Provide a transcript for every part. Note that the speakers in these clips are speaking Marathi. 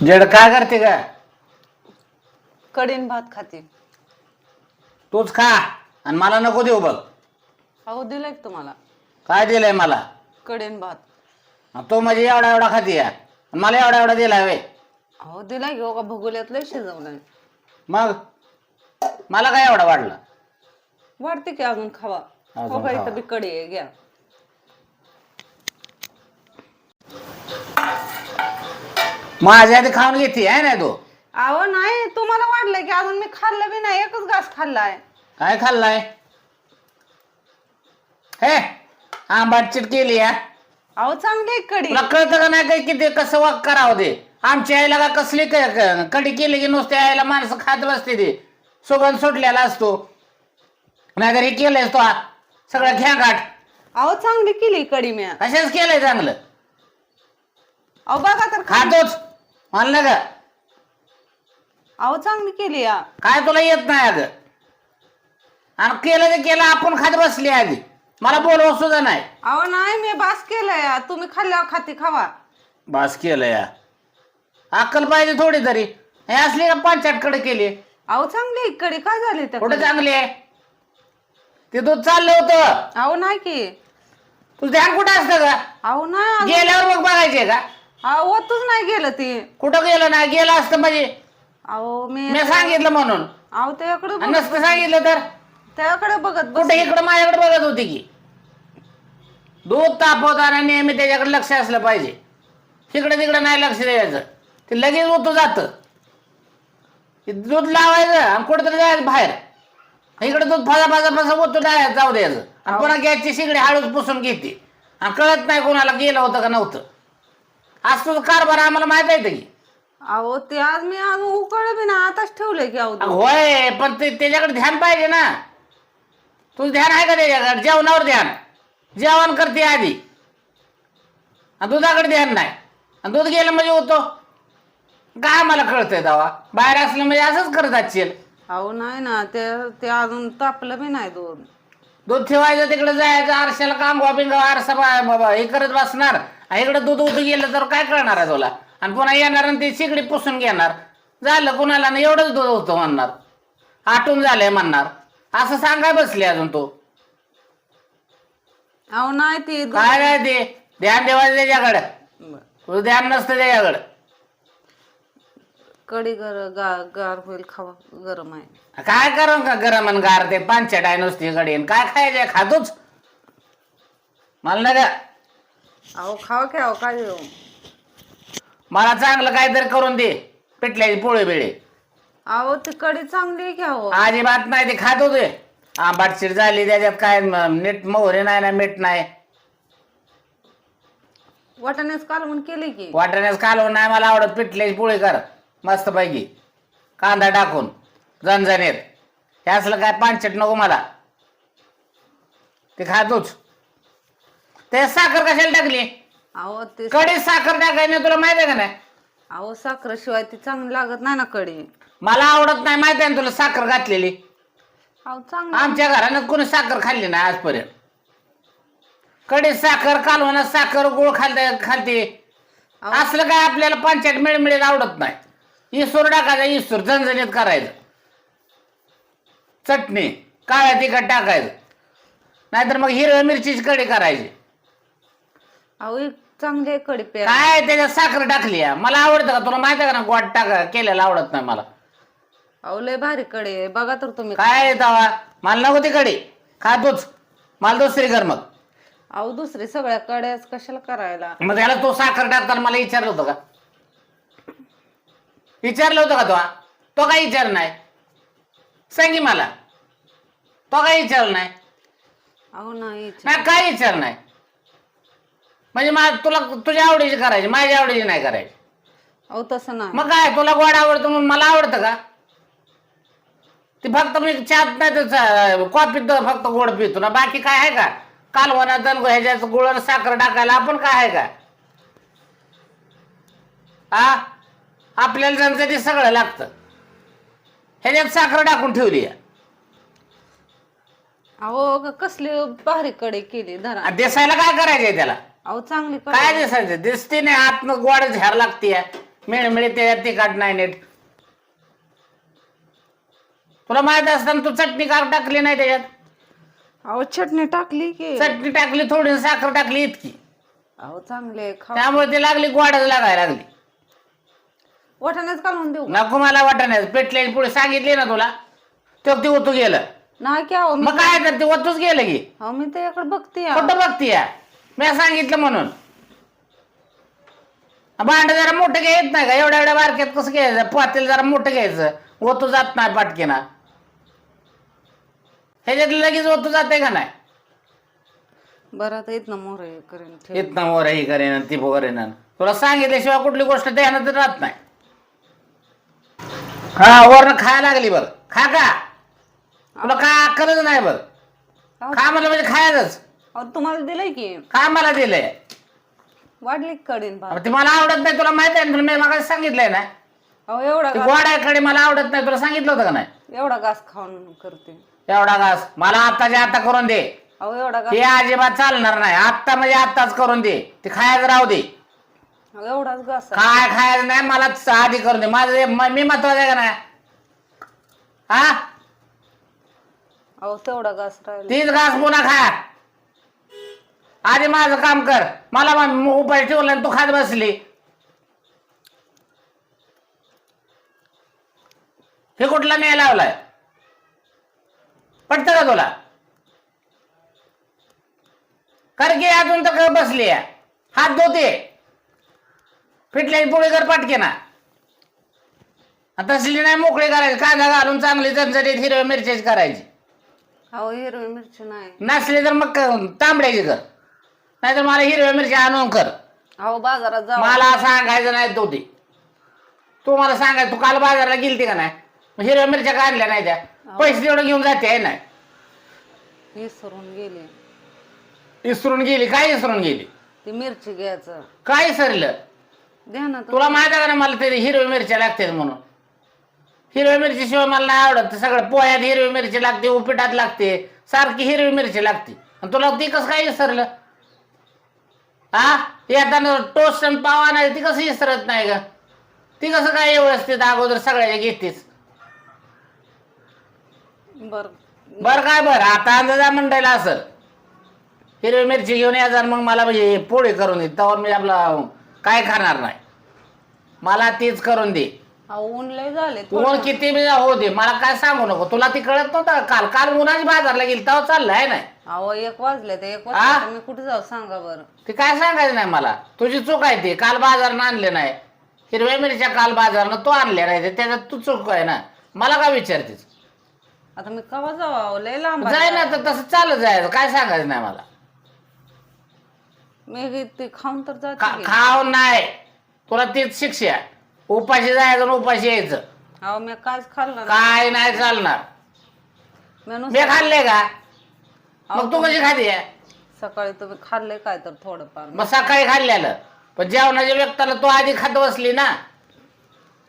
जड काय करते का? कढीन भात खाते. तूच खा आणि मला नको देऊ बघ. अहो दिलाय का तुम्हाला काय दिलंय मला? कढीन भात? तो म्हणजे एवढा एवढा खाते या मला एवढा एवढा दिलाय वे. अहो दिलाय की का भगोल्यात लय शिजवलाय. मग मला काय एवढा वाढला? वाढते की अजून खावा. अजून हो का खावा. इथं बी कढी आहे घ्या. माझ्या आधी खाऊन घेते आहे ना तू? अहो नाही तुम्हाला वाढलंय की अजून मी खाल्लं बी नाही एकच घास खाल्लाय. काय खाल्लाय? हे आंबाट केली या. अहो चांगली आहे कढी. तुला कळतं का नाही काय किती कसं वाक करावं ते? आमच्या आईला का कसली कडी केली की नुसत्या आईला माणसं खात बसते ती. सुगंध सुटलेला असतो. नाहीतर हे केलंय तो सगळं घ्यागाठ. अहो चांगली केली कढी मी. कशाच केलंय चांगलं? अहो बघा तर खातोच म्हणलं का? अहो चांगली केली या. काय तुला येत नाही अगं? आणि केलं ते केलं आपण खात बसली आधी. मला बोलव सुद्धा नाही. अहो नाही मी बास केलंय तुम्ही खाल्ल्यावर खाते खावा. बस केलं या. अक्कल पाहिजे थोडी तरी. हे असली का पंचायतकडे केली? अहो चांगली आहे कढी काय झाली त्या कुठं कढीत? चांगली आहे? ते दूध चाललं होतं. अहो नाही की. तुझं ध्यान कुठं असतं का? अहो नाही गेल्यावर मग बघायचे का? अहो ओतूच नाही गेलं ती. कुठं गेलं नाही गेलं असतं म्हणजे अहो मी सांगितलं म्हणून. अहो त्याकडे आणि नसतं सांगितलं तर त्याकडे बघत बस. कुठे इकडं माझ्याकडे बघत होती की. दूध तापवताना नेहमी त्याच्याकडे लक्ष असलं पाहिजे. तिकडे तिकडे नाही लक्ष द्यायचं. ते लगेच होतं जातं. दूध लावायचं आणि कुठेतरी जायचं बाहेर. इकडे दूध फसा होतो जाऊ द्यायचं आणि पुन्हा गॅसची शिगडी हळूच पुसून घेते आणि कळत नाही कोणाला गेलं होतं का नव्हतं. आज तुझं कारभार आम्हाला माहित आहे की. अहो ते आज मी आज उकळ बी ना आताच ठेवलंय की अहो दूध. होय पण ते त्याच्याकडे ध्यान पाहिजे ना. तुझं ध्यान आहे का त्याच्याकडे? जेवणावर ध्यान. जेवण करते आधी आणि दुधाकडे ध्यान नाही आणि दूध गेलं म्हणजे होतो काय मला कळतंय दावा. बाहेर असलं म्हणजे असंच करत असशील. अहो नाही ना ते अजून तापलं बी नाही दूध. दूध ठेवायचं तिकडे जायचं आरशाला कांगवा बिंगवा आरसा बाबा हे करत बसणार. इकडे दूध उतू गेलं तर काय करणार आहे तुला? आणि पुन्हा येणार आणि ती शिगडी पुसून घेणार. झालं कुणाला ना एवढंच दूध होतं म्हणणार. आटून झालंय म्हणणार. असं सांगाय बसले अजून तू. अहो नाही ती काय नाही ते ध्यान ठेवायचं त्याच्याकडे. तुझं ध्यान नसतं त्याच्याकडे. कढी गार होईल खावा गरम आहे. काय करू का गरम आणि गार ते पांचट आहे नुसती गडीन. काय खायचंय खातोच मला नाही का. अहो खावा की अहो काय देऊ. मला चांगलं काहीतरी करून दे. पिठल्याची पोळी बिळे. अहो ती कढी चांगली आहे की अहो. अजिबात नाही ते खात होते. आंबाटशीर झाली त्याच्यात काय नीट मोहरी नाही ना मीठ नाही. वाटाण्याच कालवण केली की. वाटण्यास कालवण नाही मला आवडत. पिठल्याची पोळी कर मस्त पैकी कांदा टाकून झणझणीत. हे असलं काय पांचट नको मला. ते खातोच. ते साखर कशाला टाकली? अहो ते कढीत साखर टाकायची तुला माहिती आहे का नाही? अहो साखरेशिवाय ती चांगली लागत नाही ना कढी. मला आवडत नाही माहिती आहे ना तुला साखर घातलेली. अहो चांगली. आमच्या घरानं कोणी साखर खाल्ली नाही आजपर्यंत. कढीत साखर कालवणात साखर गुळ खालते. असलं काय आपल्याला पंचायत मिळमिळीत आवडत नाही. इसूर टाकायचा इसूर झणझणीत करायचं. चटणी काळ्या तिखट टाकायचं. नाहीतर मग हिरव्या मिरचीची कढी करायची. अहो ही चांगली आहे कढी प्या. काय त्याच्यात साखर टाकली आहे? मला आवडतं का? तुला माहिती आहे का ना गोड टाका केलेलं आवडत नाही मला. अहो लय भारी कढी आहे बघा तर तुम्ही. काय तवा मला नको ती कढी खातोच. मला दुसरी कर मग. अहो दुसरी सगळ्या कड्याच कशाला करायला. मग त्याला तो साखर टाकताना मला विचारलं होतं का? विचारलं होतं का तो काय विचार नाही? सांगी मला. तो काय विचारलं नाही? अहो नाही नाही काय विचार नाही म्हणजे तुला तुझ्या आवडीची करायची माझ्या आवडीची नाही करायची. अहो तसं नाही. मग काय तुला गोड आवडतं म्हणून मला आवडतं का? ती फक्त मी चहात नाही तर कॉफीत फक्त गोड पितो ना. बाकी काय आहे का? कालवणात ह्याच्यात गुळ आणि साखर टाकायला आपण काय आहे का? हा आपल्याला जणचं ते सगळं लागतं. ह्याच्यात साखर टाकून ठेवली. अहो कसली भारी कढी केली धरा. दिसायला काय करायचंय त्याला? अहो चांगली कढी. काय दिसायचं? दिसते नाही आतनं गोड झार लागते. मिळमिळी त्याच्यात तिखट नाही नीट. तुला माहित असताना तू चटणी का टाकली नाही त्याच्यात? अहो चटणी टाकली की. चटणी टाकली थोडी, साखर टाकली इतकी, अहो चांगले खा. त्यामुळे ती लागली गोडच लागायला लागली. वाटाण्याच घालून देऊ? नको मला वाटण्याचं. पेटल्याची पुढे सांगितली ना तुला, ते ओतू गेलं. नाही की अहो. मग काय तर ते ओतूच गेलं की. अहो मी त्याच्याकडे बघते. कुठं बघतीय? मी सांगितलं म्हणून. भांड जरा मोठं घ्यायच नाही का? एवढ्या एवढ्या बारक्यात कसं घ्यायचं? पातेल जरा मोठं घ्यायचं, ओतू जात नाही पाटकीना. ह्याच्यात लगेच ओतू जाते का नाही? बरं आता येत ना मोर करेन. इथनं वर ही करेन ती करेन. तुला सांगितल्याशिवाय कुठली गोष्ट ध्यानात राहत नाही. हा वरण खायला लागली बघ. खा का? तुला काय अक्कलच नाही बघ. खा म्हणलं म्हणजे खायचंच. अहो तुम्हाला दिलंय की. काय मला दिलंय? वाढली कडीन भात. ते मला आवडत नाही, तुला माहित आहे ना. मी मला सांगितलंय ना, अहो एवढा गोड्याकडे मला आवडत नाही. तुला सांगितलं होतं का नाही? एवढा घास खाऊन करते. एवढा घास मला आत्ताच्या आता करून दे. अहो एवढा घास. हे अजिबात चालणार नाही. आत्ता म्हणजे आत्ताच करून दे. ते खायचं राहू दे. एवढाच घास. काय खायचं नाही मला आधी करून दे. माझं मी महत्वाचं आहे का नाही? हा अहो तेवढा घास राहिला. तीच घास पुन्हा खा. आधी माझं काम कर. मला उपाय ठेवला तू खात बसली. हे कुठला नाही लावलाय? पटतं का तुला? कर की अजून तर बसली आहे. हात धुते. फिटल्याची पोळी कर पाटके ना. तसली नाही मोकळी करायची. कांदा घालून चांगली चणचणीत हिरव्या मिरच्याची करायची. अहो हिरवी मिरची नाही. नसली तर मग तांबड्याची कर. नाहीतर मला हिरव्या मिरच्या आणून कर. अहो बाजारात जाऊ. मला सांगायचं नाही तो ते. तू मला सांगायचं. तू काल बाजारला गेलती का नाही? हिरव्या मिरच्या का आणल्या नाही त्या? पैसे तेवढं घेऊन जाते आहे नाही? विसरून गेले. इसरून गेली? काय इसरून गेली? ती मिरची घ्यायचं. काय इसरलं? द्या ना तुला माहिती आहे का ना मला ते हिरव्या मिरच्या लागतात म्हणून? हिरव्या मिरची शिवाय मला नाही आवडत. सगळं पोह्यात हिरवी मिरची लागते, उपीटात लागते, सारखी हिरवी मिरची लागते. आणि तुला ती कसं काय इसरलं? हा येताना टोस्ट आणि पाव आणायचं, ती कसं इसरत नाही का? ती कसं काय व्यवस्थित अगोदर सगळ्याच्या घेतेस? बर बर काय बरं आता अंदाजा मंडईला असं हिरवी मिरची घेऊन यायचा मग मला म्हणजे पोळी करून दे. त्यावर मी आपला काय खाणार नाही. मला तीच करून दे. अहो ऊन लय झाले. ऊन किती बी हो दे, मला काय सांगू नको. तुला ती कळत नव्हतं काल? काल उन्हाची बाजारला गेली तेव्हा चाललं आहे नाही? अहो 1 वाजले ते 1 वाजता मी कुठे जाऊ सांगा बरं? ते काय सांगायचं नाही मला. तुझी चूक आहे ती. काल बाजारनं आणले नाही हिरव्या मिरच्या. काल बाजारनं तू आणल्या नाही, त्याच्यात तू चूक आहे ना. मला काय विचारतेस? आता मी कवा जाऊ? अहो लय लांब जाय ना तर तसं चालत जायचं. काय सांगायचं नाही मला. मी ते खाऊन तर जाते. खाऊ नाही. तुला तीच शिक्षा. उपाशी जायचं आणि उपाशी यायचं. अहो मी कायच खाल्लं काय नाही चालणार. मी खाल्ले का? मग तू कशी खाते? सकाळी तुम्ही खाल्ले काय तर थोडंफार. मग सकाळी खाल्ल्याला पण जेवणाच्या व्यक्ताला तू आधी खात बसली ना.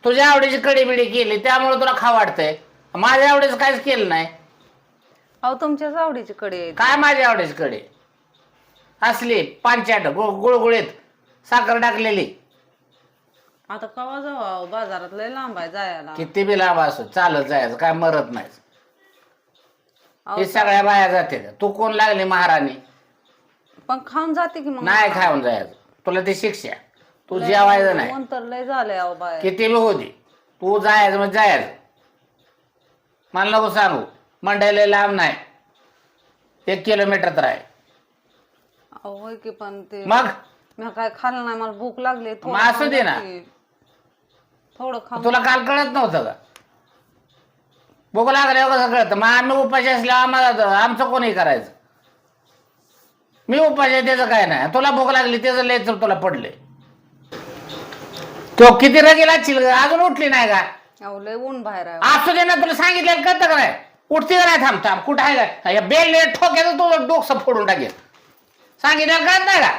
तुझ्या आवडीची कडी बिडी केली त्यामुळे तुला खा वाटतंय. माझ्या आवडीचं काहीच केलं नाही. अहो तुमच्याच आवडीची कडी आहे. काय माझ्या आवडीची कडी असली पांचाट गुळगुळीत साखर टाकलेली? आता कवा जाऊ? अहो बाजारात लय लांब आहे जायला. किती बी लांब असो चालत जायचं. काय मरत नाही. अहो, हे सगळ्या बाया जाते. तू कोण लागली महाराणी? पण खाऊन जाते की मग? नाही खाऊन जायचं. तुला ती शिक्षा. तू जेवायचं नाही. ऊन तर लय झालंय अहो बाय. किती बी होती तू जायचं म्हणजे जायचं. मला नको सांगू. मंडईला लांब नाही. 1 किलोमीटर तर आहे. अहो होय की पण ते मग मी काय खाल्लं नाही. मला भूक लागली. मग असू दे ना. थोडं खाऊन. तुला काल कळत नव्हतं का? भूक लागल्यावर कसं कळतं? मग आम्ही उपाशी असल्यावर आम्हाला आमचं कोणी करायचं? मी उपाशी आहे त्याचं काय नाही. तुला भूक लागली त्याचं लय तुला पडले. तो किती रगेल अजून उठली नाही का? अहो लय ऊन बाहेर आहे. असू दे ना. तुला सांगितलं कळतं का नाही? उठती का नाही? थांब थांब. कुठं आहे का? या बेल ठोक्याचं तुझं डोकं फोडून टाकेल. सांगितलं कळत नाही का?